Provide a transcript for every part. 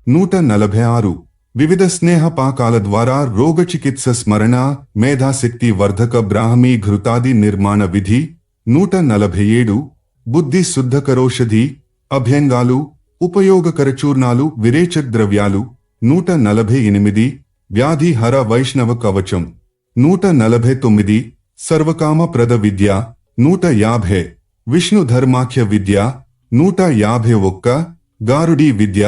146 వివిధ స్నేహ పాకాల ద్వారా రోగచికిత్స స్మరణ మేధాశక్తి వర్ధక బ్రాహ్మీ ఘృతాది నిర్మాణ విధి 147 బుద్ధి శుద్ధకరోషధి అభ్యంగాలు ఉపయోగకర చూర్ణాలు విరేచక్ ద్రవ్యాలు 148 వ్యాధి హర వైష్ణవ కవచం 149 సర్వకామ ప్రద విద్య 150 విష్ణు ధర్మాఖ్య విద్య 151 గారుడీ విద్య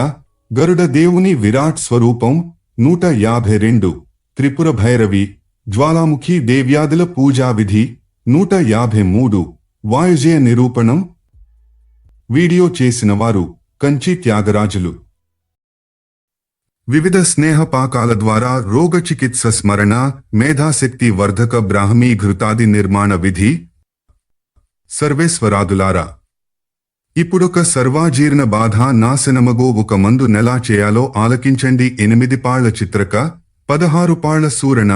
గరుడ దేవుని విరాట్ స్వరూపం 152 త్రిపుర భైరవి జ్వాలాముఖి దేవ్యాదుల పూజా విధి 153 వాయుజయ నిరూపణం. వీడియో చేసిన వారు కంచి త్యాగరాజులు. వివిధ స్నేహ పాకాల ద్వారా రోగ చికిత్స స్మరణ మేధాశక్తి వర్ధక బ్రాహ్మీ ఘృతాది నిర్మాణ విధి. సర్వేశ్వరాదులారా, ఇప్పుడొక సర్వాజీర్ణ బాధ నాశనమగో ఒక మందు నెలా చేయాలో ఆలకించండి. 8 పాళ్ల చిత్రక, 16 పాళ్ల సూరణ,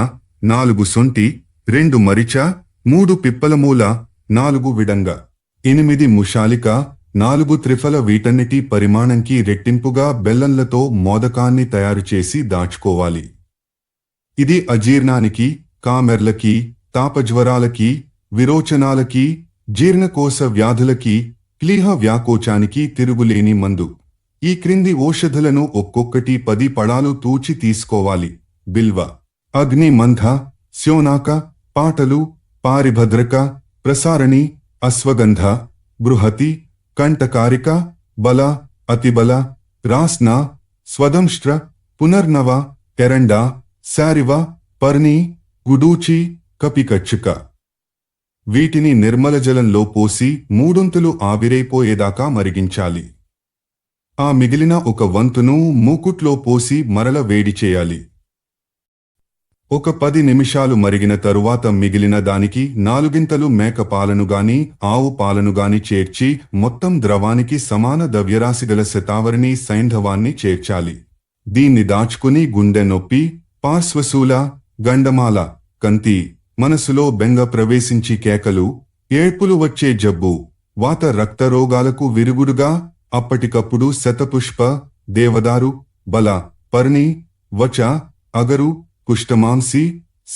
4 సొంటి, 2 మరిచ, 3 పిప్పలమూల, 4 విడంగ, 8 ముషాలిక, 4 త్రిఫల. వీటన్నిటి పరిమాణంకి రెట్టింపుగా బెల్లంలతో మోదకాన్ని తయారుచేసి దాచుకోవాలి. ఇది అజీర్ణానికి, కామెర్లకి, తాపజ్వరాలకి, విరోచనాలకి, జీర్ణకోశ వ్యాధులకి, క్లీహ వ్యాకోచానికి తిరుగులేని మందు. ఈ క్రింది ఓషధులను ఒక్కొక్కటి 10 పడాలు తూచి తీసుకోవాలి. బిల్వ, అగ్ని మంథ, స్యోనాక, పాటలు, పారిభద్రక, ప్రసారణి, అశ్వగంధ, బృహతి, కంఠకారిక, బల, అతిబల, రాస్న, స్వదంష్ట్ర, పునర్నవ, ఎరండ, శారివ, పర్ణి, గుడూచి, కపికచ్చుక. వీటిని నిర్మల జలంలో పోసి 3 ఆవిరైపోయేదాకా మరిగించాలి. ఆ మిగిలిన 1 వంతును మూకుట్లో పోసి మరల వేడి చేయాలి. ఒక 10 నిమిషాలు మరిగిన తరువాత మిగిలిన దానికి 4 మేక పాలను గాని ఆవు పాలను గాని చేర్చి మొత్తం ద్రవానికి సమాన ద్రవ్యరాశిగల శతావరిని సైంధవాన్ని చేర్చాలి. దీన్ని దాచుకుని గుండె నొప్పి, పార్శ్వశూల, గండమాల, కంతి, మనసులో బెంగ ప్రవేశించి కేకలు, ఏడ్పులు వచ్చే జబ్బు, వాత రక్తరోగాలకు విరుగుడుగా అప్పటికప్పుడు శతపుష్ప, దేవదారు, బల, పర్ణి, వచ, అగరు, కుష్టమాంసి,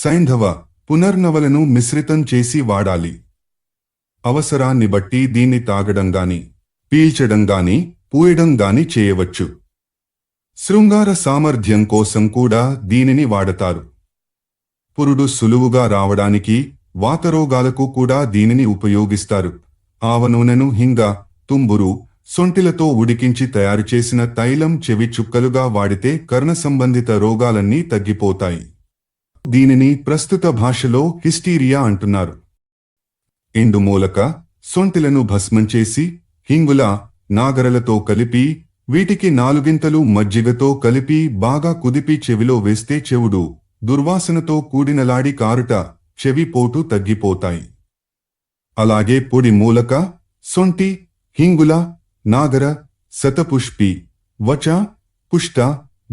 సైంధవ, పునర్నవలను మిశ్రితం చేసి వాడాలి. అవసరాన్ని బట్టి దీన్ని తాగడంగాని, పీల్చడంగాని, పూయడంగాని చేయవచ్చు. శృంగార సామర్థ్యం కోసం కూడా దీనిని వాడతారు. పురుడు సులువుగా రావడానికి, వాతరోగాలకు కూడా దీనిని ఉపయోగిస్తారు. ఆవనూనెను హింగ, తుంబురు, సొంటిలతో ఉడికించి తయారుచేసిన తైలం చెవి చుక్కలుగా వాడితే కర్ణ సంబంధిత రోగాలన్నీ తగ్గిపోతాయి. దీనిని ప్రస్తుత భాషలో హిస్టీరియా అంటున్నారు. ఎండుమూలక, సొంటిలను భస్మం చేసి, హింగుల, నాగరలతో కలిపి, వీటికి 4 మజ్జిగతో కలిపి బాగా కుదిపి చెవిలో వేస్తే చెవుడు, దుర్వాసనతో కూడినలాడి కారుట, చెవి పోటు తగ్గిపోతాయి. అలాగే పొడి మూలక, సొంటి, హింగుల, నాగర, శతపుష్పి, వచ, పుష్ట,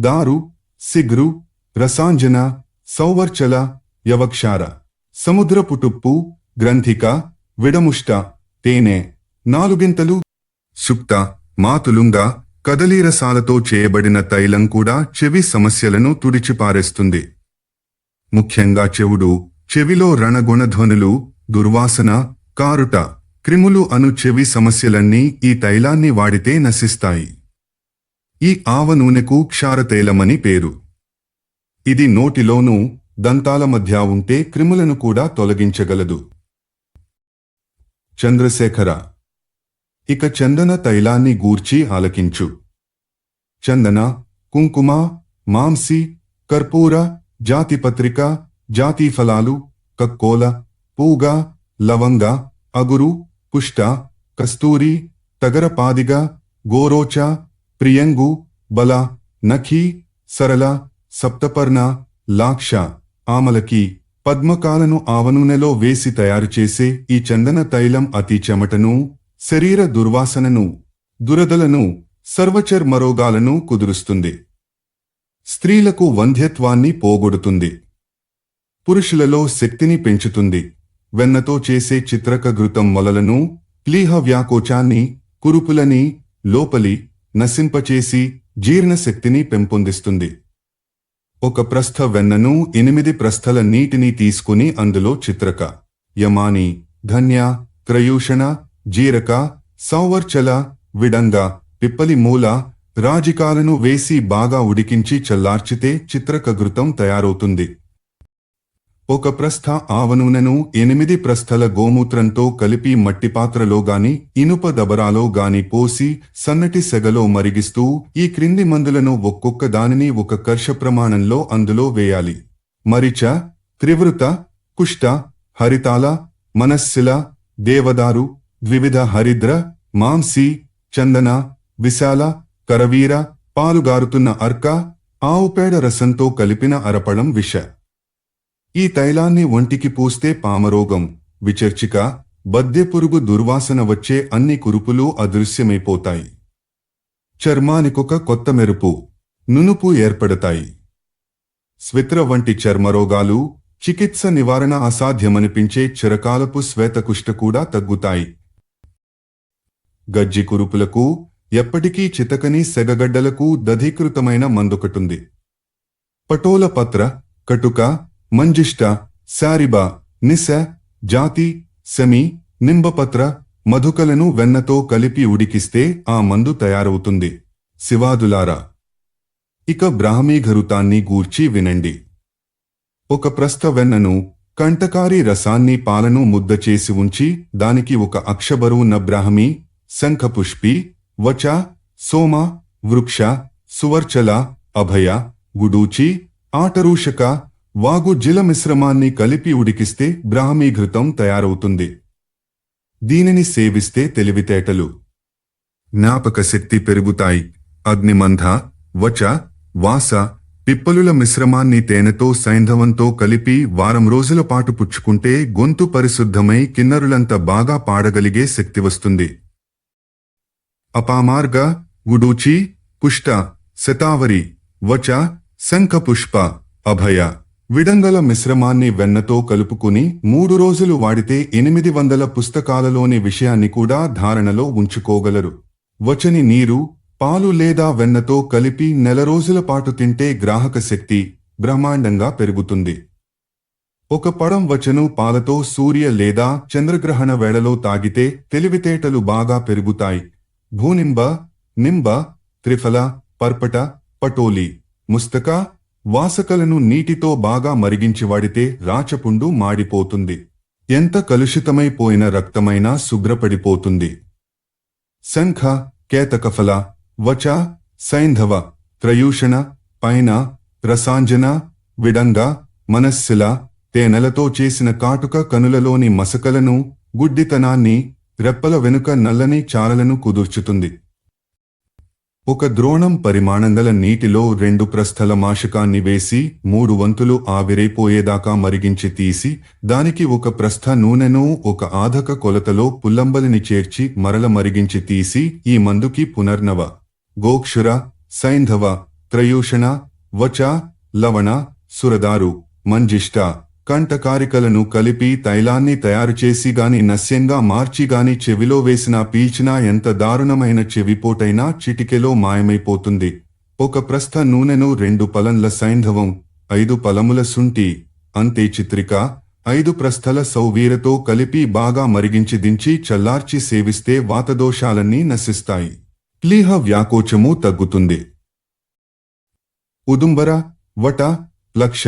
దారు, సిగ్రు, రసాంజన, సౌవర్చల, యవక్షార, సముద్రపుటుప్పు, గ్రంథిక, విడముష్ట, తేనె, 4 సుక్త, మాతులుంగ, కదలీరసాలతో చేయబడిన తైలం కూడా చెవి సమస్యలను తుడిచిపారేస్తుంది. ముఖ్యంగా చెవుడు, చెవిలో రణగుణధ్వనులు, దుర్వాసన, కారుట, క్రిములు అను చెవి సమస్యలన్నీ ఈ తైలాన్ని వాడితే నశిస్తాయి. ఈ ఆవ నూనెకు క్షారతైలమని పేరు. ఇది నోటిలోనూ, దంతాల మధ్య ఉంటే క్రిములను కూడా తొలగించగలదు. చంద్రశేఖర, ఇక చందన తైలాన్ని గూర్చి ఆలకించు. చందన, కుంకుమ, మాంసి, కర్పూర, జాతిపత్రిక, జాతీఫలాలు, కక్కోల, పూగ, లవంగ, అగురు, కుష్ట, కస్తూరి, తగరపాదిగ, గోరోచ, ప్రియంగు, బల, నఖి, సరళ, సప్తపర్ణ, లాక్ష, ఆమలకి, పద్మకాలను ఆవనూనెలో వేసి తయారుచేసే ఈ చందన తైలం అతి చెమటను, శరీర దుర్వాసనను, దురదలను, సర్వచర్మరోగాలను కుదురుస్తుంది. స్త్రీలకు వంధ్యత్వాన్ని పోగొడుతుంది. పురుషులలో శక్తిని పెంచుతుంది. వెన్నతో చేసే చిత్రక ఘృతం మొలలను, క్లీహ వ్యాకోచాన్ని, కురుపులని లోపలి నశింపచేసి జీర్ణశక్తిని పెంపొందిస్తుంది. ఒక ప్రస్థ వెన్నను 8 ప్రస్థల నీటిని తీసుకుని అందులో చిత్రక, యమాని, ధన్య, త్రయూషణ, జీరక, సౌవర్చల, విడంగ, పిప్పలి మూల, రాజికాలను వేసి బాగా ఉడికించి చల్లార్చితే చిత్రక ఘృతం తయారవుతుంది. ఒక ప్రస్థ ఆవనూనెను 8 ప్రస్థల గోమూత్రంతో కలిపి మట్టిపాత్రలో గాని ఇనుప దబరాలో గాని పోసి సన్నటి సెగలో మరిగిస్తూ ఈ క్రింది మందులను ఒక్కొక్క దానిని ఒక కర్ష ప్రమాణంలో అందులో వేయాలి. మరిచ, త్రివృత, కుష్ట, హరితాల, మనస్సిల, దేవదారు, ద్వివిధ హరిద్ర, మాంసి, చందన, విశాల, కరవీర, పాలుగారుతున్న అర్క, ఆవుపేడ రసంతో కలిపిన అరపళం విష. ఈ తైలాన్ని ఒంటికి పూస్తే పామరోగం, విచర్చిక, బద్దెపురుగు దుర్వాసన వచ్చే అన్ని కురుపులు అదృశ్యమైపోతాయి. చర్మానికొక కొత్త మెరుపు, నునుపు ఏర్పడతాయి. స్విత్ర వంటి చర్మరోగాలు, చికిత్స నివారణ అసాధ్యమనిపించే చిరకాలపు శ్వేతకుష్ట కూడా తగ్గుతాయి. గజ్జి కురుపులకు, ఎప్పటికీ చితకని సెగగడ్డలకు దధీకృతమైన మందొకటుంది. పటోల పత్ర, కటుక, మంజిష్ట, శారిబ, నిశ, జాతి, సెమి, నింబపత్ర, మధుకలను వెన్నతో కలిపి ఉడికిస్తే ఆ మందు తయారవుతుంది. శివాదులారా, ఇక బ్రాహ్మీఘృతాన్ని గూర్చి వినండి. ఒక ప్రస్థ వెన్నను, కంటకారి రసాన్ని పాలను ముద్ద చేసి ఉంచి దానికి ఒక అక్షబరువున్న బ్రాహ్మీ, శంఖపుష్పి, వచ, సోమ, వృక్ష, సువర్చల, అభయ, గుడూచి, ఆటరూషక, వాగు జిల మిశ్రమాన్ని కలిపి ఉడికిస్తే బ్రాహ్మీఘృతం తయారవుతుంది. దీనిని సేవిస్తే తెలివితేటలు, జ్ఞాపక శక్తి పెరుగుతాయి. అగ్నిమంధ, వచ, వాస, పిప్పలుల మిశ్రమాన్ని తేనెతో సైంధవంతో కలిపి వారం రోజుల పాటు పుచ్చుకుంటే గొంతు పరిశుద్ధమై కిన్నరులంత బాగా పాడగలిగే శక్తి వస్తుంది. అపామార్గ, గుడూచి, కుష్ట, శతావరి, వచ, శంఖపుష్ప, అభయ, విడంగల మిశ్రమాన్ని వెన్నతో కలుపుకుని 3 రోజులు వాడితే 800 పుస్తకాలలోని విషయాన్ని కూడా ధారణలో ఉంచుకోగలరు. వచని నీరు, పాలు లేదా వెన్నతో కలిపి 4 రోజుల పాటు తింటే గ్రాహక శక్తి బ్రహ్మాండంగా పెరుగుతుంది. ఒక పడం వచను పాలతో సూర్య లేదా చంద్రగ్రహణ వేళలో తాగితే తెలివితేటలు బాగా పెరుగుతాయి. భూనింబ, నింబ, త్రిఫల, పర్పట, పటోలి, ముస్తక, వాసకలను నీటితో బాగా మరిగించి వాడితే రాచపుండు మాడిపోతుంది. ఎంత కలుషితమైపోయిన రక్తమైనా శుభ్రపడిపోతుంది. శంఖ, కేతకఫల, వచ, సైంధవ, త్రయూషణ, పైన, రసాంజన, విడంగ, మనస్సిల, తేనెలతో చేసిన కాటుక కనులలోని మసకలను, గుడ్డితనాన్ని, రెప్పల వెనుక నల్లని చారలను కుదుర్చుతుంది. ఒక ద్రోణం పరిమాణంగల నీటిలో 2 ప్రస్థల మాషకాన్ని వేసి 3 వంతులు ఆవిరైపోయేదాకా మరిగించి తీసి దానికి ఒక ప్రస్థ నూనెను ఒక ఆధక కొలతలో పుల్లంబలిని చేర్చి మరల మరిగించి తీసి ఈ మందుకి పునర్నవ, గోక్షుర, సైంధవ, త్రయూషణ, వచ, లవణ, సురదారు, మంజిష్ట, కంటకారికలను కలిపి తైలాన్ని తయారుచేసి గాని నస్యంగా మార్చిగాని చెవిలో వేసినా పీల్చినా ఎంత దారుణమైన చెవిపోటైనా చిటికెలో మాయమైపోతుంది. ఒక ప్రస్థ నూనెను 2 పలంల సైంధవం, 5 పలముల శుంఠి, అంతే చిత్రిక, 5 ప్రస్థల సౌవీరతో కలిపి బాగా మరిగించి దించి చల్లార్చి సేవిస్తే వాతదోషాలన్నీ నశిస్తాయి. ప్లీహ వ్యాకోచము తగ్గుతుంది. ఉదుంబర, వట, లక్ష,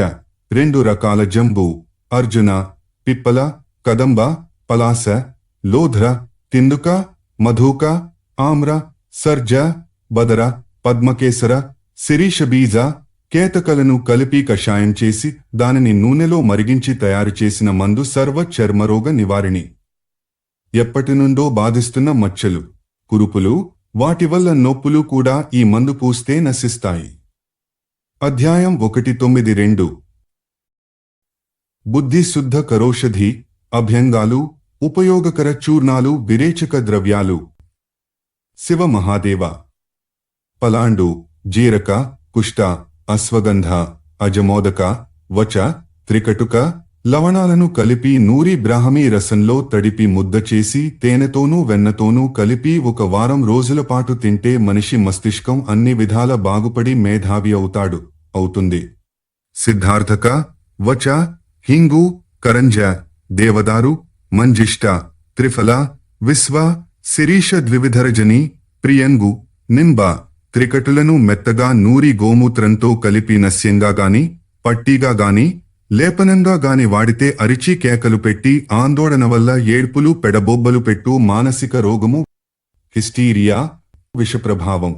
2 రకాల జంబు, అర్జున, పిప్పల, కదంబ, పలాస, లోధ్ర, తిందుక, మధుక, ఆమ్ర, సర్జ, బదర, పద్మకేసర, శిరీషబీజ, కేతకలను కలిపి కషాయం చేసి దానిని నూనెలో మరిగించి తయారు చేసిన మందు సర్వ చర్మరోగ నివారిణి. ఎప్పటినుండో బాధిస్తున్న మచ్చలు, కురుపులు, వాటి వల్ల నొప్పులు కూడా ఈ మందు పూస్తే నశిస్తాయి. అధ్యాయం 192. బుద్ధి శుద్ధ కరోషధి, అభ్యంగాలు, ఉపయోగకర చూర్ణాలు, విరేచక ద్రవ్యాలు. శివ మహాదేవ. పలాండు, జీరక, కుష్ట, అశ్వగంధ, అజమోదక, వచ, త్రికటుక, లవణాలను కలిపి నూరి బ్రాహ్మీ రసంలో తడిపి ముద్ద చేసి తేనెతోనూ వెన్నతోనూ కలిపి 1 వారం రోజుల పాటు తింటే మనిషి మస్తిష్కం అన్ని విధాల బాగుపడి మేధావి అవుతుంది. సిద్ధార్థక, వచ, హింగు, కరంజ, దేవదారు, మంజిష్ట, త్రిఫల, విశ్వ, శిరీష ద్వివిధరజని, ప్రియంగు, నింబ, త్రికటులను మెత్తగా నూరి గోమూత్రంతో కలిపి నస్యంగా గాని, పట్టీగా గాని, లేపనంగా గాని వాడితే అరిచి కేకలు పెట్టి ఆందోళన వల్ల ఏడ్పులు పెడబొబ్బలు పెట్టు మానసిక రోగము, హిస్టీరియా, విషప్రభావం,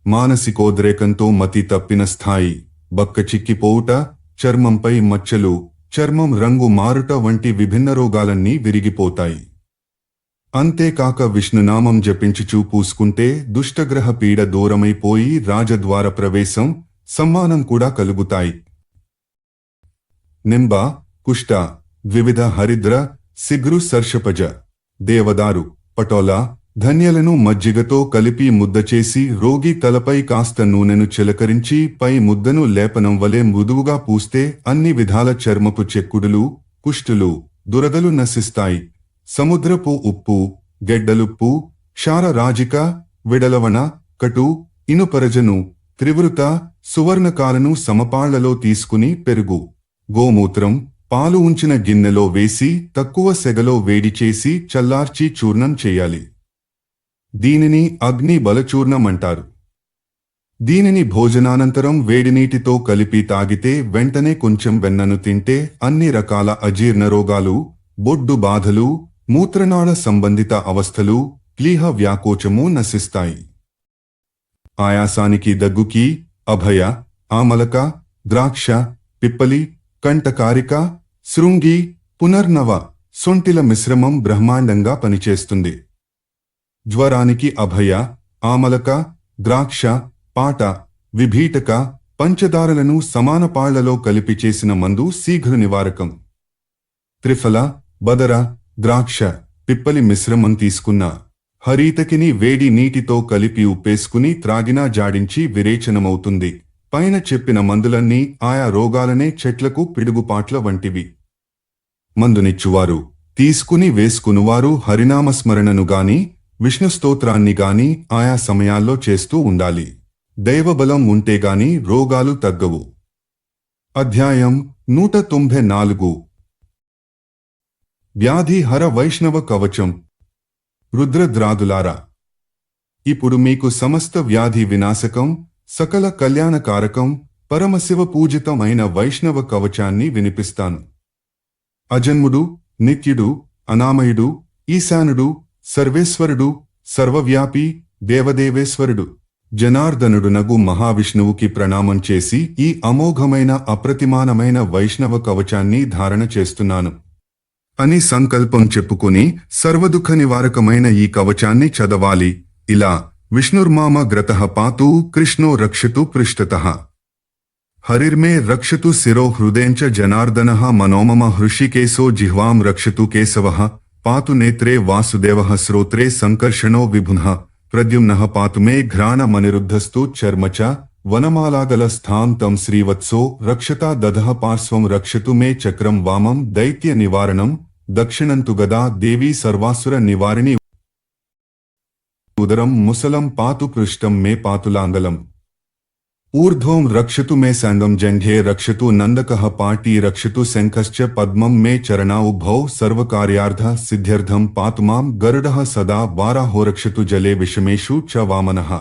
మానసికోద్రేకంతో మతి తప్పిన స్థాయి, బక్క చిక్కిపోవుట, చర్మంపై మచ్చలు, చర్మం రంగు మారుట వంటి విభిన్న రోగాలన్నీ విరిగిపోతాయి. అంతేకాక విష్ణునామం జపించుచూ పూసుకుంటే దుష్టగ్రహ పీడ దూరమైపోయి రాజద్వార ప్రవేశం, సమ్మానం కూడా కలుగుతాయి. నింబ, కుష్ట, ద్వివిధ హరిద్ర, సిగ్రు సర్షపజ, దేవదారు, పటోలా, ధన్యలను మజ్జిగతో కలిపి ముద్ద చేసి రోగి తలపై కాస్త నూనెను చిలకరించి పై ముద్దను లేపనం వలె మృదువుగా పూస్తే అన్ని విధాల చర్మపు చెక్కుడులు, కుష్టులు, దురదలు నశిస్తాయి. సముద్రపు ఉప్పు, గెడ్డలుప్పు, క్షార రాజిక, విడలవణ, కటు, ఇనుపరజను, త్రివృత, సువర్ణకాలను సమపాళ్లలో తీసుకుని పెరుగు, గోమూత్రం, పాలు ఉంచిన గిన్నెలో వేసి తక్కువ సెగలో వేడి చేసి చల్లార్చి చూర్ణం చేయాలి. దీనిని అగ్ని బలచూర్ణం అంటారు. దీనిని భోజనానంతరం వేడినీటితో కలిపి తాగితే వెంటనే కొంచెం వెన్నను తింటే అన్ని రకాల అజీర్ణ రోగాలు, బొడ్డు బాధలు, మూత్రనాళ సంబంధిత అవస్థలు, ప్లీహ వ్యాకోచము నశిస్తాయి. ఆయాసానికి దగ్గుకి అభయ, ఆమలక, ద్రాక్ష, పిప్పలి, కంటకారిక, శృంగి, పునర్నవ, సొంటిల మిశ్రమం బ్రహ్మాండంగా పనిచేస్తుంది. జ్వరానికి అభయ, ఆమలక, ద్రాక్ష, పాట, విభీటక, పంచదారలను సమాన పాళ్లలో కలిపి చేసిన మందు శీఘ్ర నివారకం. త్రిఫల, బదర, ద్రాక్ష, పిప్పలి మిశ్రమం తీసుకున్న హరీతకిని వేడి నీటితో కలిపి ఉప్పేసుకుని త్రాగినా జాడించి విరేచనమవుతుంది. పైన చెప్పిన మందులన్నీ ఆయా రోగాలనే చెట్లకు పిడుగుపాట్ల వంటివి. మందునిచ్చువారు, తీసుకుని వేసుకునువారు హరినామస్మరణను గాని విష్ణుస్తోత్రాన్ని గాని ఆయా సమయాల్లో చేస్తూ ఉండాలి. దైవబలం ఉంటేగాని రోగాలు తగ్గవు. అధ్యాయం 194. వ్యాధి హర వైష్ణవ కవచం. రుద్రద్రాదులారా, ఇప్పుడు మీకు సమస్త వ్యాధి వినాశకం, సకల కళ్యాణకారకం, పరమశివ పూజితం అయిన వైష్ణవ కవచాన్ని వినిపిస్తాను. అజన్ముడు, నిత్యుడు, అనామయుడు, ఈశానుడు, సర్వేశ్వరుడు, సర్వవ్యాపి, దేవదేవేశ్వరుడు, జనార్దనుడునగు మహావిష్ణువుకి ప్రణామం చేసి ఈ అమోఘమైన అప్రతిమానమైన వైష్ణవ కవచాన్ని ధారణ చేస్తున్నాను అని సంకల్పం చెప్పుకుని సర్వదుఃఖ నివారకమైన ఈ కవచాన్ని చదవాలి. ఇలా విష్ణుర్మామ గ్రతః పాతు, కృష్ణో రక్షతు పృష్ఠతః, హరిర్మే రక్షతు శిరో హృదయంచ జనార్దనః, మనోమమ హృషికేశో జిహ్వాం రక్షతు కేశవః, పాతు నేత్రే వాసుదేవః, శ్రోత్రే సంకర్షణో విభునః, ప్రద్యుమ్నః పాతు మే ఘ్రాణమనిరుద్ధస్తు చర్మచ, వనమాలాగల స్థాం తం శ్రీవత్సో రక్షతా దధః, పార్శ్వం రక్షతు మే చక్రం వామం, దైత్య నివారణం దక్షిణంతు గదా దేవీ సర్వాసుర నివారిణి, ఉదరం ముసలం పాతు పృష్టం మే పాతులాంగలం, ఊర్ధ్వం రక్షతు మే సాంగం, జంఘే రక్షతు నందకః, పాటీ రక్షతు శంఖశ్చ, పద్మం మే చరణాఉభౌ, సర్వకార్యార్థ సిద్ధ్యర్థం పాతు మాం గరుడః సదా, వారాహో రక్షతు జలే విషమేషు చ వామనః,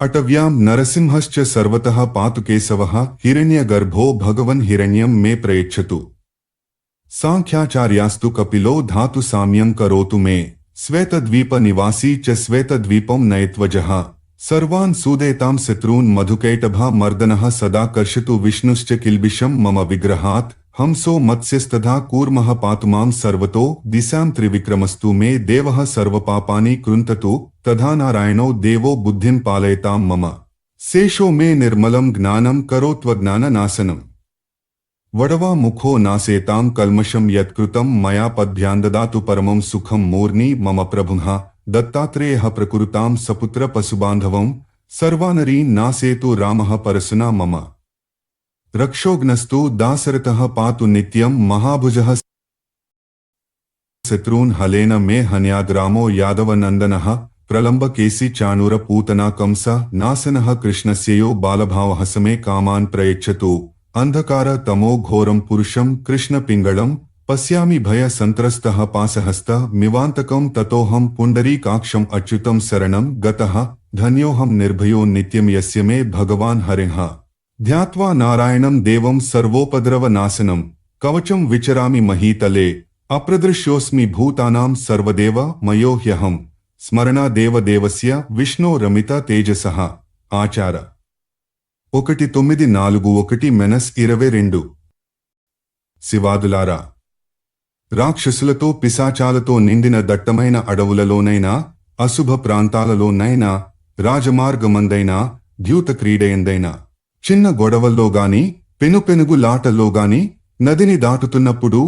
అటవ్యాం నరసింహశ్చ సర్వతః పాతు కేశవః, హిరణ్యగర్భో భగవన్ హిరణ్యం మే ప్రయచ్చతు, సాంఖ్యాచార్యాస్తు కపిలో ధాతు సామ్యం కరోతు మే, శ్వేతద్వీప నివాసీ చ శ్వేతద్వీపం నయత్వజః, సర్వాన్ సూదేతాం శత్రూన్ మధుకైటభ మర్దనః, సదా కర్షతు విష్ణుశ్చ కిల్బిషం మమ విగ్రహాత్, హంసో మత్స్యస్తథా కూర్మః పాతు మాం సర్వతో దిశాం, త్రివిక్రమస్తు మే దేవః, సర్వపాపాని కృంతతు తథా నారాయణో దేవో బుద్ధిం పాలయతాం మమ, శేషో మే నిర్మలం జ్ఞానం కరోత్వజ్ఞాన నాశనం, వడవా ముఖో నాసేతాం కల్మషం యత్కృతం మయా పద్భ్యాందదాతు పరమం సుఖం మూర్ని మమ ప్రభుః, దత్తాత్రేయః ప్రకురుతాం సపుత్ర పశుబాంధవం, సర్వానరీన్ నాసేతు రామః పరశునా మమ, రక్షోఘ్నస్తు దాశరథః పాతు నిత్యం మహాభుజః, शत्रून् हलेन मे हन्याद्रामो यादवनन्दनः प्रलम्बकेसि चाणूर पूतना कंस नासनः कृष्णस्ययो बालभावः समे कामान् प्रयच्छतु अंधकार तमो घोरं पुरुषं कृष्णपिङ्गळं पश्यामि भय संत्रस्तः पासहस्त मिवान्तकं ततोऽहं पुण्डरीकाक्षम् अच्युतं शरणं गतः धन्योऽहं निर्भयो नित्यं यस्य मे भगवान् हरिः ध्यात्वा नारायणं देवं सर्वोपद्रवनाशनं कवचं विचरामि महीतले अप्रदृश्योऽस्मि भूतानां सर्वदेव मयो ह्यहं स्मरणा देवदेवस्य विष्णो रमिता तेजसः आचार 1941-22 శివాదులారా రాక్షసులతో పిశాచాలతో నిండిన దట్టమైన అడవులలోనైనా అశుభ ప్రాంతాలలోనైనా రాజమార్గమందైనా ద్యూత క్రీడయందైనా చిన్న గొడవల్లోగాని పెనుపెనుగులాటల్లోగాని నదిని దాటుతున్నప్పుడు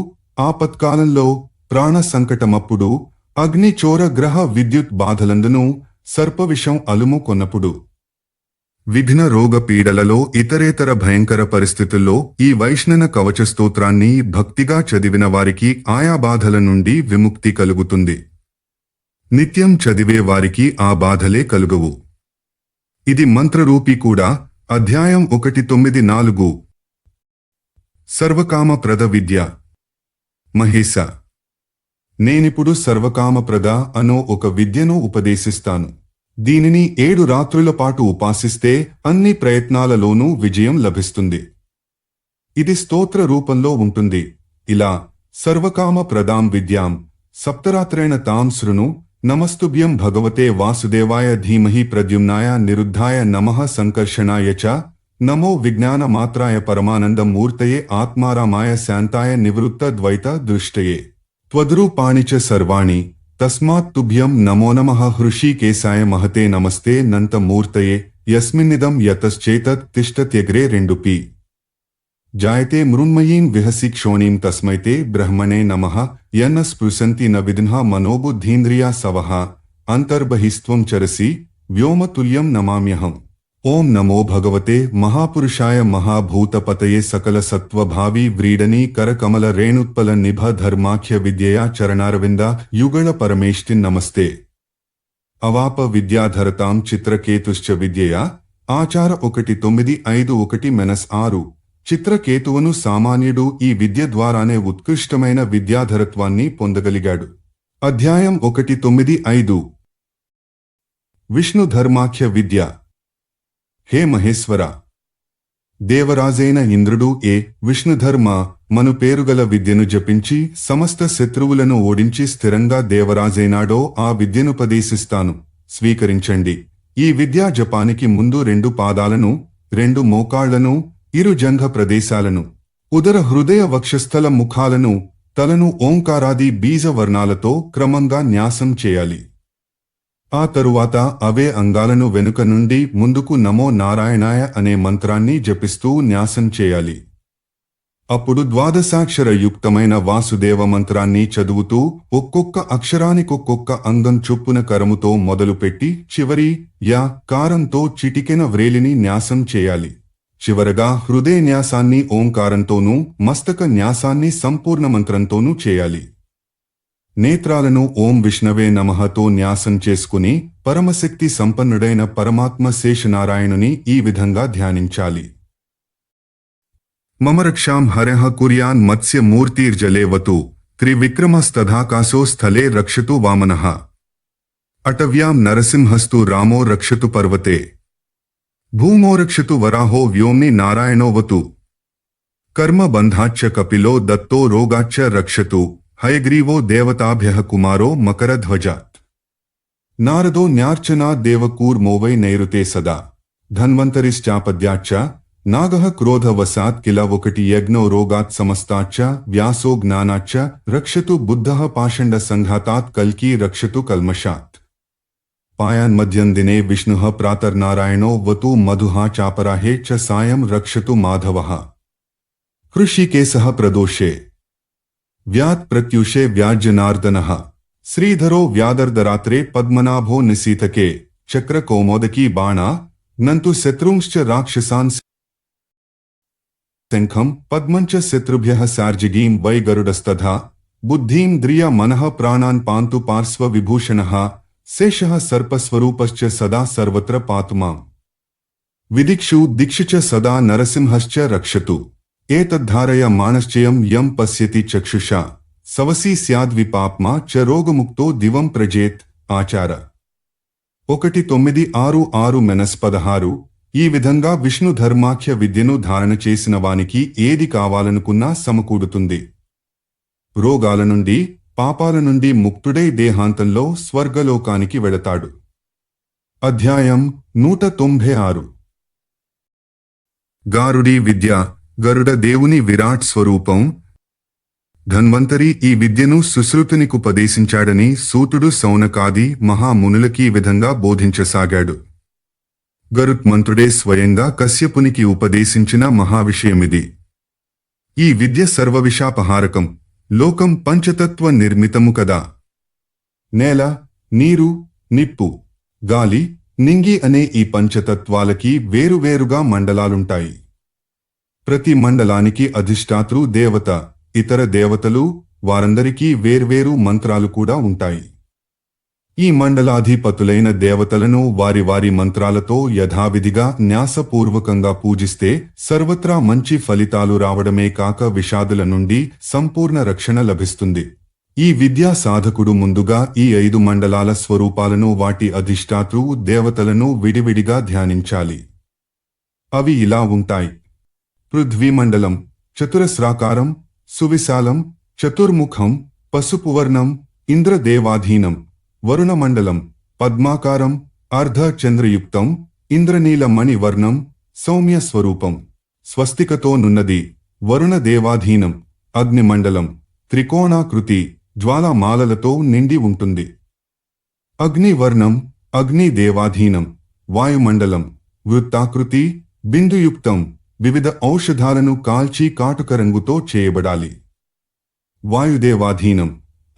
ఆపత్కాలంలో ప్రాణ సంకటమప్పుడు అగ్ని చోర గ్రహ విద్యుత్ బాధలందును సర్పవిషం అలుము కొన్నప్పుడు విఘ్న రోగ పీడలలో ఇతరేతర భయంకర పరిస్థితుల్లో ఈ వైష్ణవ కవచ స్తోత్రాన్ని భక్తిగా చదివిన వారికి ఆయా బాధల నుండి విముక్తి కలుగుతుంది. నిత్యం చదివే వారికి ఆ బాధలే కలుగవు. ఇది మంత్రరూపీ కూడా. అధ్యాయం 1.9 సర్వకామప్రద విద్య. మహేశ, నేనిప్పుడు సర్వకామప్రద అనో ఒక విద్యను ఉపదేశిస్తాను. దీనిని 7 రాత్రుల పాటు ఉపాసిస్తే అన్ని ప్రయత్నాలలోనూ విజయం లభిస్తుంది. ఇది స్తోత్ర రూపంలో ఉంటుంది. ఇలా సర్వకామ ప్రదాం విద్యాం సప్తరాత్రేణ తాం శృణు నమస్తుభ్యం భగవతే వాసుదేవాయ ధీమహి ప్రద్యుమ్నాయ నిరుద్ధాయ నమః సంకర్షణాయ చ నమో విజ్ఞాన మాత్రాయ పరమానంద మూర్తయే ఆత్మారామాయ శాంతాయ నివృత్త ద్వైత దృష్టయే త్వద్రూపాణి చ సర్వాణి తస్మాత్ తుభ్యం నమో నమః హృషీకేశాయ మహతే నమస్తే నంతమూర్తయే యస్మిన్నిదం యతశ్చేతత్ తిష్టత్యగ్రే 2 జాయతే మృన్మయీం విహసి క్షోణీం తస్మైతే బ్రహ్మణే నమః యన్న స్పృశంతి న విద్నః మనోబుద్ధీంద్రియా సవః అంతర్బహిస్త్వం చరసి వ్యోమతుల్యం నమామ్యహం. ఓం నమో భగవతే మహాపురుషాయ మహాభూతపతయే సకల సత్వభావి వ్రీడనీ కరకమల రేణుత్పల నిభ ధర్మాఖ్య విద్యయా చరణారవింద యుగళ పరమేష్టి నమస్తే. అవాప విద్యాధరతాం చిత్రకేతుశ్చ విద్యయా. ఆచార 1.9-6 చిత్రకేతువును సామాన్యుడు ఈ విద్య ద్వారానే ఉత్కృష్టమైన విద్యాధరత్వాన్ని పొందగలిగాడు. అధ్యాయం 1.9 విష్ణు ధర్మాఖ్య విద్య. హే మహేశ్వర, దేవరాజైన ఇంద్రుడు విష్ణుధర్మ మను పేరుగల విద్యను జపించి సమస్త శత్రువులను ఓడించి స్థిరంగా దేవరాజైనాడో ఆ విద్యనుపదేశిస్తాను, స్వీకరించండి. ఈ విద్యా జపానికి ముందు 2 పాదాలను, 2 మోకాళ్లను, 2 జంఘ ప్రదేశాలను, ఉదర హృదయ వక్షస్థల ముఖాలను, తలను ఓంకారాది బీజ వర్ణాలతో క్రమంగా న్యాసం చేయాలి. ఆ తరువాత అవే అంగాలను వెనుక నుండి ముందుకు నమో నారాయణాయ అనే మంత్రాన్ని జపిస్తూ న్యాసం చేయాలి. అప్పుడు ద్వాదశాక్షర యుక్తమైన వాసుదేవ మంత్రాన్ని చదువుతూ ఒక్కొక్క అక్షరానికొక్కొక్క అంగం చొప్పున కరముతో మొదలుపెట్టి చివరి యా కారంతో చిటికెన వ్రేలిని న్యాసం చేయాలి. చివరగా హృదయ న్యాసాన్ని ఓంకారంతోనూ, మస్తక న్యాసాన్ని సంపూర్ణ మంత్రంతోనూ చేయాలి. నేత్రాలను ఓం విష్ణవే నమఃతో న్యాసం చేసుకుని పరమశక్తి సంపన్నుడైన పరమాత్మ శేషనారాయణుని ఈ విధంగా ధ్యానించాలి. మమ రక్షాం హరః కుర్యాన్ మత్స్య మూర్తిర్జలేవతు త్రివిక్రమస్తథాకాశో స్థలే రక్షతు వామనః అటవ్యాం నరసింహస్తు రామో రక్షతు పర్వతే భూమో రక్షతు వరాహో వ్యోమ్ని నారాయణోవతు కర్మబంధాచ్చ కపిలో దత్తో రోగాచ్చ రక్షతు హయగ్రీవో దేవతాభ్యః కుమారో మకరధ్వజాత్ నారదో న్యార్చనాద్ దేవకూర్మోవై నైరుతే సదా ధన్వంతరిశ్చాపద్యాచ్చ నాగః క్రోధవసాత్ కిల 1 యజ్ఞో రోగాత్ సమస్తాచ్చ వ్యాసో జ్ఞానాచ్చ రక్షతు బుద్ధః పాషండ సంఘాతాత్ కల్కీ రక్షతు కల్మషాత్ పాయాన్మధ్యం దినే విష్ణుః ప్రాతర్నారాయణో వతు మధుః చాపరాహే చ సాయం రక్షతు మాధవః హృషీకేశః ప్రదోషే వ్యాత్ ప్రత్యూషే వ్యాజ్యనార్దనః శ్రీధరో వ్యాదర్ధరాత్రే పద్మనాభో నిశీతకే చక్ర కౌమోదకీ బాణా నంతు శత్రుంశ్చ రాక్షసాన్ శంఖం పద్మంచ శత్రుభ్యః సార్జిగీం వై గరుడస్తథా బుద్ధీంద్రియ మనః ప్రాణాన్ పాంతు పార్శ్వ విభూషణః శేషః సర్పస్వరూపశ్చ సదా సర్వత్ర పాతు మాం. విదిక్షు దిక్షు చ సదా నరసింహశ్చ రక్షతు. ఏతద్ధారయ మానశ్చయం యం పశ్యతి చక్షుషా సవసీ స్యాద్విపాప్మా చ రోగముక్తో దివం ప్రజేత్. ఆచార 196:16 ఈ విధంగా విష్ణు ధర్మాఖ్య విద్యను ధారణ చేసిన వానికి ఏది కావాలనుకున్నా సమకూడుతుంది. రోగాల నుండి పాపాల నుండి ముక్తుడై దేహాంతంలో స్వర్గలోకానికి వెళతాడు. అధ్యాయం 196. గారుడి విద్య. గరుడ దేవుని విరాట్ స్వరూపం. ధన్వంతరి ఈ విద్యను సుశ్రుతునికుపదేశించాడని సూతుడు సౌనకాది మహామునులకీ విధంగా బోధించసాగాడు. గరుత్మంతుడే స్వయంగా కశ్యపునికి ఉపదేశించిన మహావిషయమిది. ఈ విద్య సర్వవిషాపహారకం. లోకం పంచతత్వ నిర్మితము కదా. నేల, నీరు, నిప్పు, గాలి, నింగి అనే ఈ పంచతత్వాలకి వేరువేరుగా మండలాలుంటాయి. ప్రతి మండలానికి అధిష్టాతృ దేవత, ఇతర దేవతలు, వారందరికీ వేర్వేరు మంత్రాలు కూడా ఉంటాయి. ఈ మండలాధిపతులైన దేవతలను వారి వారి మంత్రాలతో యథావిధిగా న్యాసపూర్వకంగా పూజిస్తే సర్వత్రా మంచి ఫలితాలు రావడమే కాక విషాదుల నుండి సంపూర్ణ రక్షణ లభిస్తుంది. ఈ విద్యా సాధకుడు ముందుగా ఈ 5 మండలాల స్వరూపాలను, వాటి అధిష్టాతృ దేవతలను విడివిడిగా ధ్యానించాలి. అవి ఇలా ఉంటాయి. పృథ్వీమండలం చతురస్రాకారం, సువిశాలం, చతుర్ముఖం, పసుపువర్ణం, ఇంద్రదేవాధీనం. వరుణమండలం పద్మాకారం, అర్ధచంద్రయుక్తం, ఇంద్రనీలమణివర్ణం, సౌమ్య స్వరూపం, స్వస్తికతో నున్నది. వరుణదేవాధీనం. అగ్నిమండలం త్రికోణాకృతి, జ్వాలామాలలతో నిండి ఉంటుంది. అగ్నివర్ణం అగ్నిదేవాధీనం. వాయుమండలం వృత్తాకృతి, బిందుయుక్తం, వివిధ ఔషధాలను కాల్చి కాటుక రంగుతో చేయబడాలి. వాయుదేవాధీనం.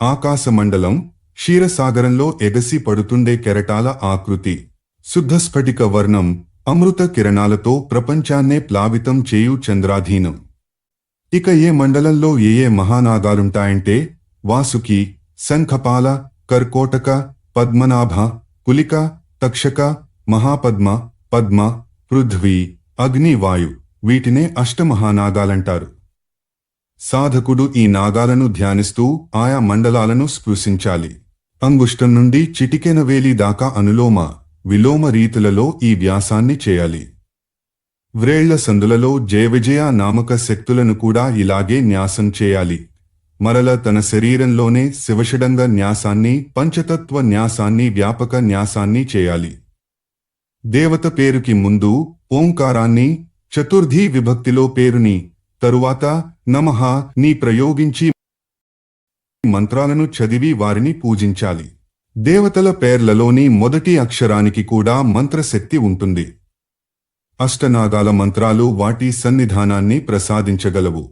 ఆకాశమండలం క్షీరసాగరంలో ఎగసి పడుతుండే కెరటాల ఆకృతి. శుద్ధస్ఫటిక వర్ణం అమృత కిరణాలతో ప్రపంచాన్నే ప్లావితం చేయు చంద్రాధీనం. ఇక ఏ మండలంలో ఏ మహానాగాలుంటాయంటే వాసుకి, శంఖపాల, కర్కోటక, పద్మనాభ, కులిక, తక్షక, మహాపద్మ, పద్మ, పృథ్వీ, అగ్ని, వాయు. వీటినే అష్టమహానాగాలంటారు. సాధకుడు ఈ నాగాలను ధ్యానిస్తూ ఆయా మండలాలను స్పృశించాలి. అంగుష్టం నుండి చిటికెన వేలి దాకా అనులోమ, విలోమ రీతులలో ఈ వ్యాసాన్ని చేయాలి. వ్రేళ్ల సందులలో జయవిజయ నామక శక్తులను కూడా ఇలాగే న్యాసం చేయాలి. మరల తన శరీరంలోనే శివషడంగ న్యాసాన్ని, పంచతత్వ న్యాసాన్ని, వ్యాపక న్యాసాన్ని చేయాలి. దేవత పేరుకి ముందు ఓంకారాన్ని, చతుర్థీ విభక్తిలో పేరుని, తరువాత నమః ని ప్రయోగించి మంత్రాలను చదివి వారిని పూజించాలి. దేవతల పేర్లలోని మొదటి అక్షరానికి కూడా మంత్రశక్తి ఉంటుంది. అష్టనాగాల మంత్రాలు వాటి సన్నిధానాన్ని ప్రసాదించగలవు.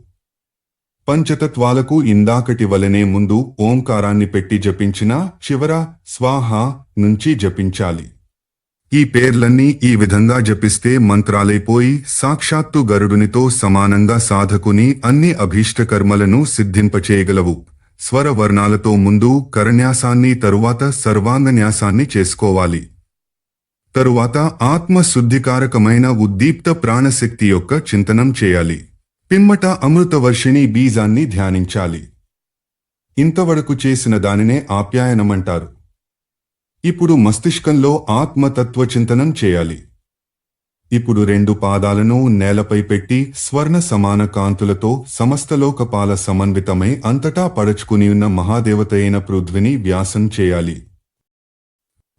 పంచతత్వాలకు ఇందాకటి వలనే ముందు ఓంకారాన్ని పెట్టి జపించినా చివర స్వాహ నుంచి జపించాలి. ఈ పేర్లన్నీ ఈ విధంగా జపిస్తే మంత్రాలైపోయి సాక్షాత్తు గరుడునితో సమానంగా సాధకుని అన్ని అభీష్టకర్మలను సిద్ధింపచేయగలవు. స్వరవర్ణాలతో ముందు కరన్యాసాన్ని, తరువాత సర్వాంగన్యాసాన్ని చేసుకోవాలి. తరువాత ఆత్మశుద్ధికారకమైన ఉద్దీప్త ప్రాణశక్తి యొక్క చింతనం చేయాలి. పిమ్మట అమృతవర్షిణి బీజాన్ని ధ్యానించాలి. ఇంతవరకు చేసిన దానినే ఆప్యాయనమంటారు. ఇప్పుడు మస్తిష్కంలో ఆత్మతత్వచింతనం చేయాలి. ఇప్పుడు 2 పాదాలను నేలపై పెట్టి స్వర్ణ సమాన కాంతులతో సమస్తలోకపాల సమన్వితమై అంతటా పడచుకుని ఉన్న మహాదేవతయైన పృథ్విని వ్యాసం చేయాలి.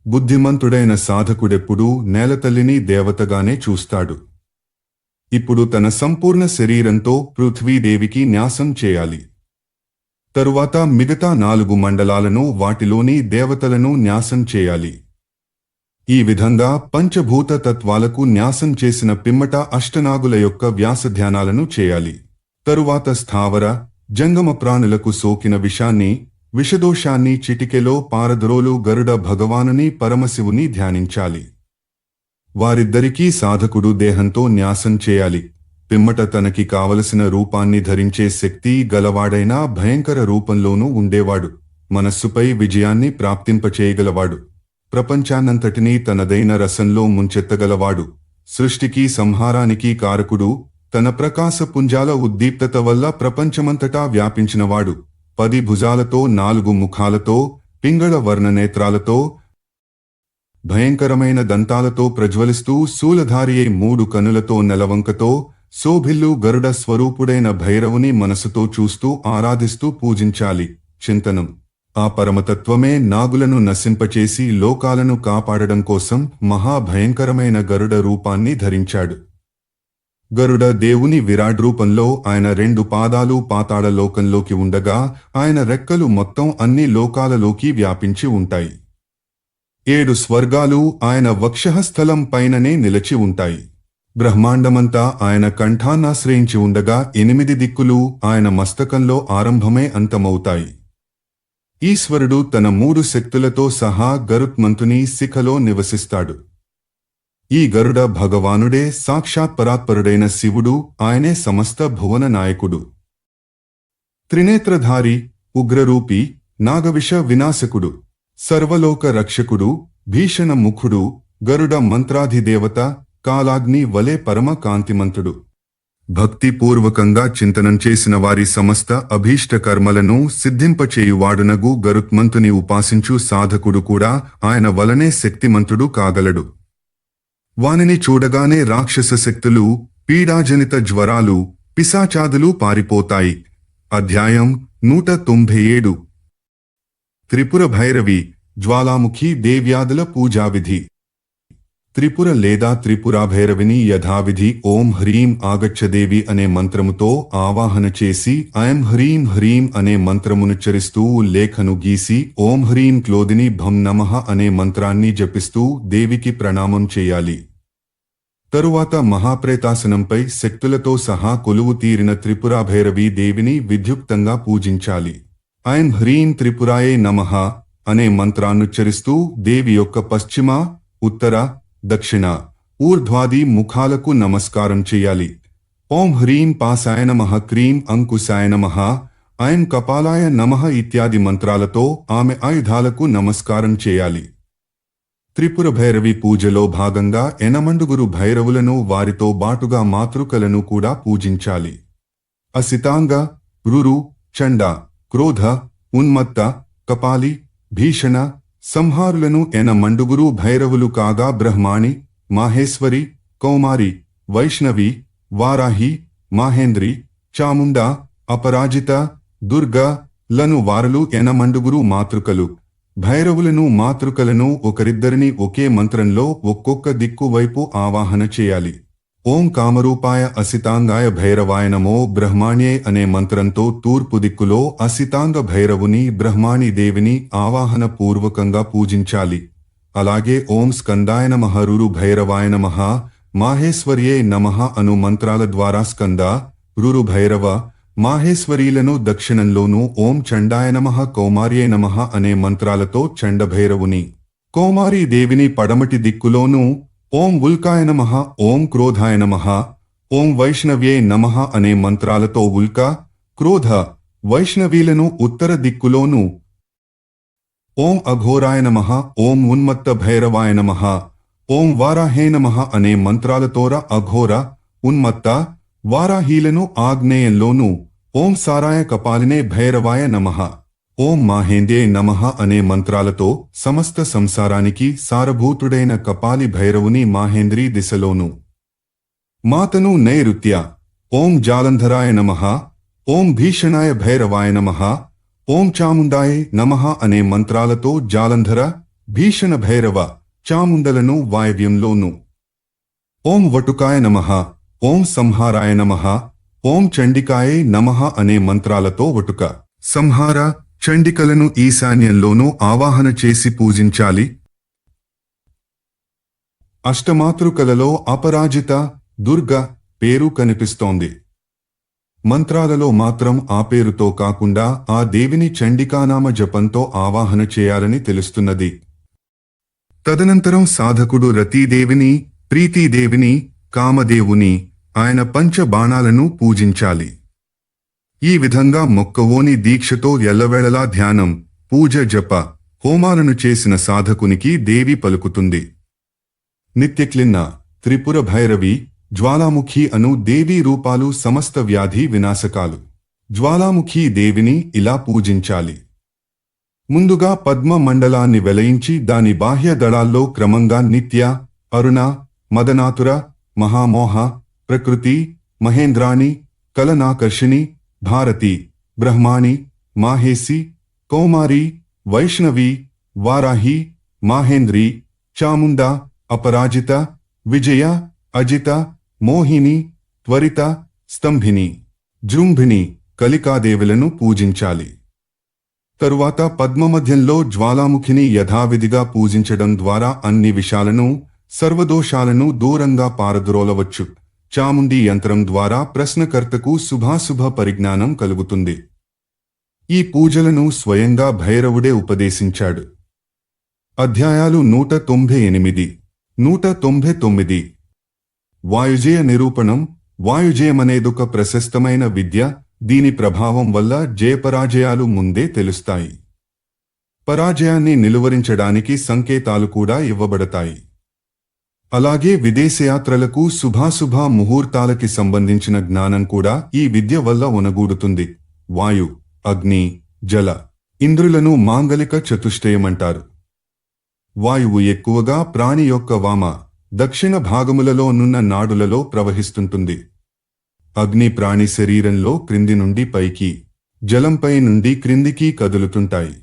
బుద్ధిమంతుడైన సాధకుడెప్పుడూ నేలతల్లిని దేవతగానే చూస్తాడు. ఇప్పుడు తన సంపూర్ణ శరీరంతో పృథ్వీదేవికి న్యాసం చేయాలి. తరువాత మిగతా 4 మండలాలను, వాటిలోని దేవతలను న్యాసం చేయాలి. ఈ విధంగా పంచభూత తత్వాలకు న్యాసం చేసిన పిమ్మట అష్టనాగుల యొక్క వ్యాసధ్యానాలను చేయాలి. తరువాత స్థావర జంగమ ప్రాణులకు సోకిన విషాన్ని, విషదోషాన్ని చిటికెలో పారద్రోలు గరుడ భగవానుని, పరమశివుని ధ్యానించాలి. వారిద్దరికీ సాధకుడు దేహంతో న్యాసం చేయాలి. పిమ్మట తనకి కావలసిన రూపాన్ని ధరించే శక్తి గలవాడైనా భయంకర రూపంలోనూ ఉండేవాడు. మనస్సుపై విజయాన్ని ప్రాప్తింపచేయగలవాడు. ప్రపంచాన్నంతటినీ తనదైన రసంలో ముంచెత్తగలవాడు. సృష్టికి సంహారానికి కారకుడు. తన ప్రకాశపుంజాల ఉద్దీప్తత వల్ల ప్రపంచమంతటా వ్యాపించినవాడు. 10 భుజాలతో 4 ముఖాలతో పింగళ వర్ణనేత్రాలతో భయంకరమైన దంతాలతో ప్రజ్వలిస్తూ శూలధారియై 3 కనులతో నెలవంకతో శోభిల్లు గరుడ స్వరూపుడైన భైరవుని మనసుతో చూస్తూ ఆరాధిస్తూ పూజించాలి. చింతనం. ఆ పరమతత్వమే నాగులను నశింపచేసి లోకాలను కాపాడడం కోసం మహాభయంకరమైన గరుడ రూపాన్ని ధరించాడు. గరుడ దేవుని విరాట్ రూపంలో. ఆయన 2 పాదాలు పాతాళ లోకంలోకి ఉండగా ఆయన రెక్కలు మొత్తం అన్ని లోకాలలోకి వ్యాపించి ఉంటాయి. 7 స్వర్గాలు ఆయన వక్షస్థలం పైననే నిలిచి ఉంటాయి. బ్రహ్మాండమంతా ఆయన కంఠాన్నాశ్రయించి ఉండగా 8 దిక్కులు ఆయన మస్తకంలో ఆరంభమై అంతమవుతాయి. ఈశ్వరుడు తన 3 శక్తులతో సహా గరుత్మంతుని శిఖలో నివసిస్తాడు. ఈ గరుడ భగవానుడే సాక్షాత్ పరాత్పరుడైన శివుడు. ఆయనే సమస్త భువన నాయకుడు. త్రినేత్రధారి, ఉగ్రరూపి, నాగవిష వినాశకుడు, సర్వలోక రక్షకుడు, భీషణ ముఖుడు, గరుడ మంత్రాధిదేవత, కాలాగ్ని వలె పరమ కాంతిమంతుడు. భక్తిపూర్వకంగా చింతనం చేసిన వారి సమస్త అభీష్ట కర్మలను సిద్ధింపచేయువాడునగు గరుత్మంతుని ఉపాసించు సాధకుడు కూడా ఆయన వలనే శక్తిమంతుడు కాగలడు. వానిని చూడగానే రాక్షస శక్తులు, పీడాజనిత జ్వరాలు, పిశాచాదులు పారిపోతాయి. అధ్యాయం 197. త్రిపుర భైరవి, జ్వాలాముఖి దేవ్యాదుల పూజావిధి. త్రిపుర లేదా త్రిపురాభైరవిని యథావిధి ఓం హ్రీం ఆగచ్చదేవి అనే మంత్రముతో ఆవాహన చేసి ఐం హ్రీం హ్రీం అనే మంత్రమునుచ్చరిస్తూ లేఖను గీసి ఓం హ్రీం క్లోదిని భం నమః అనే మంత్రాన్ని జపిస్తూ దేవికి ప్రణామం చేయాలి. తరువాత మహాప్రేతాసనంపై శక్తులతో సహా కొలువు తీరిన త్రిపురాభైరవి దేవిని విద్యుక్తంగా పూజించాలి. ఐం హ్రీం త్రిపురాయే నమః అనే మంత్రాన్నుచ్చరిస్తూ దేవి యొక్క పశ్చిమ, ఉత్తర, దక్షిణ, ఊర్ధ్వాది ముఖాలకు నమస్కారం చేయాలి. ఓం హ్రీం పాసాయ నమః, క్రీం అంకుశాయ నమః, ఐం కపాలాయ నమః ఇత్యాది మంత్రాలతో ఆమె ఆయుధాలకు నమస్కారం చేయాలి. త్రిపుర భైరవి పూజలో భాగంగా 8 భైరవులను వారితో బాటుగా మాతృకలను కూడా పూజించాలి. అసితాంగ, రురు, చండ, క్రోధ, ఉన్మత్త, కపాలి, భీషణ, సంహారులను 8 భైరవులు కాగా బ్రహ్మాణి, మాహేశ్వరి, కౌమారి, వైష్ణవి, వారాహి, మాహేంద్రి, చాముండ, అపరాజిత, దుర్గ లను వారలు 8 మాతృకలు. భైరవులను మాతృకలను ఒకరిద్దరిని ఒకే మంత్రంలో ఒక్కొక్క దిక్కు వైపు ఆవాహన చేయాలి. ఓం కామరూపాయ అసితాంగాయ భైరవాయ నమో బ్రహ్మాణ్యే అనే మంత్రంతో తూర్పు దిక్కులో అసితాంగ భైరవుని బ్రహ్మాణి దేవిని ఆవాహన పూర్వకంగా పూజించాలి. అలాగే ఓం స్కందాయ నమః, రురు భైరవాయ నమః, మాహేశ్వర్యే నమః అను మంత్రాల ద్వారా స్కంద, రురు భైరవ, మాహేశ్వరీలను దక్షిణంలోనూ ఓం చండాయ నమః, కౌమార్యే నమః అనే మంత్రాలతో చండభైరవుని, కౌమారీ దేవిని పడమటి దిక్కులోనూ ఓం ఉల్కాయ నమః, ఓం క్రోధాయ నమః, ఓం వైష్ణవ్యే నమః అనే మంత్రాలతో ఉల్క, క్రోధ, వైష్ణవీలను ఉత్తర దిక్కులోనూ ఓం అఘోరాయ నమః, ఓం ఉన్మత్త భైరవాయ నమః, ఓం వారాహే నమః అనే మంత్రాలతోర అఘోర, ఉన్మత్త, వారాహీలను ఆగ్నేయంలోనూ ఓం సారాయ కపాలినే భైరవాయ నమః, ఓం మాహేంద్రే నమః అనే మంత్రాలతో సమస్త సంసారానికి సారభూతుడైన కపాలి భైరవుని మాహేంద్రీ దిశలోను, మాతను నైరుత్య ఓం జాలంధరాయ నమః, ఓం భీషణాయ భైరవాయ నమః, ఓం చాముండాయ నమః అనే మంత్రాలతో జాలంధర, భీషణ భైరవ, చాముండలను వాయవ్యంలోను, ఓం వటుకాయ నమః, ఓం సంహారాయ నమః, ఓం చండికాయ నమః అనే మంత్రాలతో వటుక, సంహార, చండికలను ఈశాన్యంలోనూ ఆవాహన చేసి పూజించాలి. అష్టమాతృకలలో అపరాజిత, దుర్గ పేరు కనిపిస్తోంది. మంత్రాలలో మాత్రం ఆ పేరుతో కాకుండా ఆ దేవిని చండికానామ జపంతో ఆవాహన చేయాలని తెలుస్తున్నది. తదనంతరం సాధకుడు రతీదేవిని, ప్రీతిదేవిని, కామదేవుని, ఆయన పంచ బాణాలను పూజించాలి. ఈ విధంగా మొక్కవోని దీక్షతో ఎల్లవేళలా ధ్యానం, పూజ, జప, హోమాలను చేసిన సాధకునికి దేవి పలుకుతుంది. నిత్యక్లిన్న, త్రిపుర భైరవి, జ్వాలాముఖి అను దేవీ రూపాలు సమస్త వ్యాధి వినాశకాలు. జ్వాలాముఖి దేవిని ఇలా పూజించాలి. ముందుగా పద్మ మండలాన్ని వెలయించి దాని బాహ్య దళాల్లో క్రమంగా నిత్య, అరుణ, మదనాతుర, మహామోహ, ప్రకృతి, మహేంద్రాణి, కలనాకర్షిణి, భారతి, బ్రహ్మాణి, మాహేసి, కౌమారి, వైష్ణవి, వారాహి, మాహేంద్రి, చాముండా, అపరాజిత, విజయ, అజిత, మోహిని, త్వరిత, స్తంభిని, జృంభిని, కలికాదేవులను పూజించాలి. తరువాత పద్మమధ్యంలో జ్వాలాముఖిని యథావిధిగా పూజించడం ద్వారా అన్ని విషాలను, సర్వదోషాలను దూరంగా పారద్రోలవచ్చు. చాముండి యంత్రం ద్వారా ప్రశ్నకర్తకు శుభాశుభ పరిజ్ఞానం కలుగుతుంది. ఈ పూజలను స్వయంగా భైరవుడే ఉపదేశించాడు. అధ్యాయాలు 198, 199. వాయుజేయ నిరూపణం. వాయుజేయమనేదొక ప్రశస్తమైన విద్య. దీని ప్రభావం వల్ల జయపరాజయాలు ముందే తెలుస్తాయి. పరాజయాన్ని నిలువరించడానికి సంకేతాలు కూడా ఇవ్వబడతాయి. అలాగే విదేశయాత్రలకు, శుభాశుభ ముహూర్తాలకి సంబంధించిన జ్ఞానం కూడా ఈ విద్య వల్ల ఒనగూడుతుంది. వాయు, అగ్ని, జల, ఇంద్రులను మాంగలిక చతుష్టయమంటారు. వాయువు ఎక్కువగా ప్రాణి యొక్క వామ, దక్షిణ భాగములలో నున్న నాడులలో ప్రవహిస్తుంటుంది. అగ్ని ప్రాణి శరీరంలో క్రింది నుండి పైకి, జలంపై నుండి క్రిందికి కదులుతుంటాయి.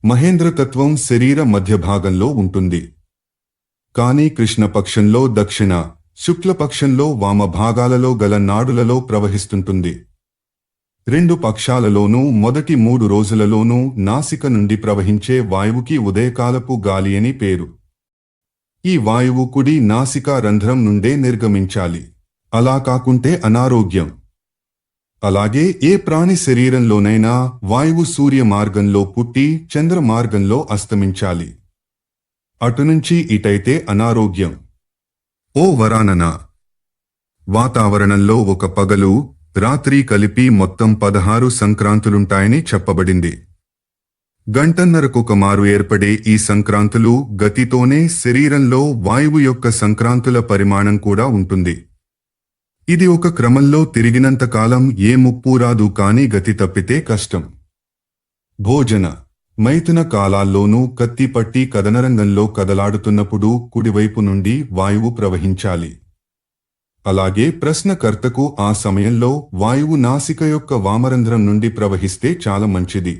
మహేంద్రతత్వం శరీర మధ్యభాగంలో ఉంటుంది. కానీ కృష్ణపక్షంలో దక్షిణ, శుక్లపక్షంలో వామ భాగాలలో గల నాడులలో ప్రవహిస్తుంటుంది. రెండు పక్షాలలోనూ మొదటి 3 రోజులలోనూ నాసిక నుండి ప్రవహించే వాయువుకి ఉదయకాలపు గాలి అని పేరు. ఈ వాయువు కుడి నాసికా రంధ్రం నుండే నిర్గమించాలి. అలా కాకుంటే అనారోగ్యం. అలాగే ఏ ప్రాణి శరీరంలోనైనా వాయువు సూర్య మార్గంలో పుట్టి చంద్ర మార్గంలో అస్తమించాలి. అటునుంచి ఇటైతే అనారోగ్యం. ఓ వరానన, వాతావరణంలో ఒక పగలు, రాత్రి కలిపి మొత్తం 16 సంక్రాంతులుంటాయని చెప్పబడింది. గంటన్నరకొక మారు ఏర్పడే ఈ సంక్రాంతులు గతితోనే శరీరంలో వాయువు యొక్క సంక్రాంతుల పరిమాణం కూడా ఉంటుంది. ఇది ఒక క్రమంలో తిరిగినంతకాలం ఏ ముప్పు రాదు, కాని గతి తప్పితే కష్టం. భోజన, మైథున కాలాల్లోనూ కత్తిపట్టి కదనరంగంలో కదలాడుతున్నప్పుడు కుడివైపు నుండి వాయువు ప్రవహించాలి. అలాగే ప్రశ్నకర్తకు ఆ సమయంలో వాయువు నాసిక యొక్క వామరంధ్రం నుండి ప్రవహిస్తే చాలా మంచిది.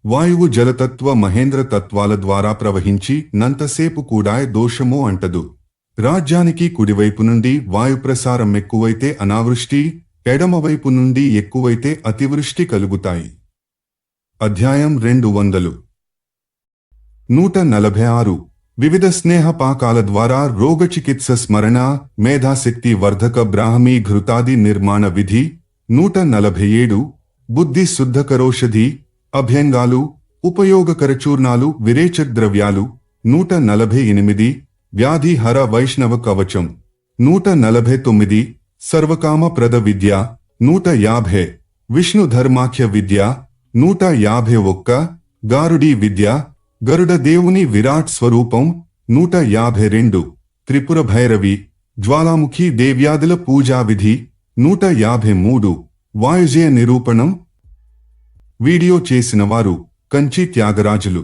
వాయువు జలతత్వ, మహేంద్ర తత్వాల ద్వారా ప్రవహించి నంతసేపు కూడా దోషమో అంటదు. రాజ్యానికి కుడివైపు నుండి వాయుప్రసారం ఎక్కువైతే అనావృష్టి, ఎడమవైపు నుండి ఎక్కువైతే అతివృష్టి కలుగుతాయి. అధ్యాయం 200. 146. వివిధ స్నేహపాకాల ద్వారా రోగచికిత్స, స్మరణ, మేధాశక్తి వర్ధక బ్రాహ్మీ ఘృతాది నిర్మాణ విధి. 147. బుద్ధి శుద్ధకరోషధి, అభ్యంగాలు, ఉపయోగకర చూర్ణాలు, విరేచక ద్రవ్యాలు. 148. వ్యాధి హర వైష్ణవ కవచం. 149. సర్వకామ ప్రద విద్య. 150. విష్ణు ధర్మాఖ్య విద్య. 151. గారుడీ విద్య, గరుడ దేవుని విరాట్ స్వరూపం. 152. త్రిపుర భైరవి, జ్వాలాముఖి దేవ్యాదుల పూజా విధి. 153. వాయుజేయ నిరూపణం. వీడియో చేసిన వారు కంచి త్యాగరాజులు.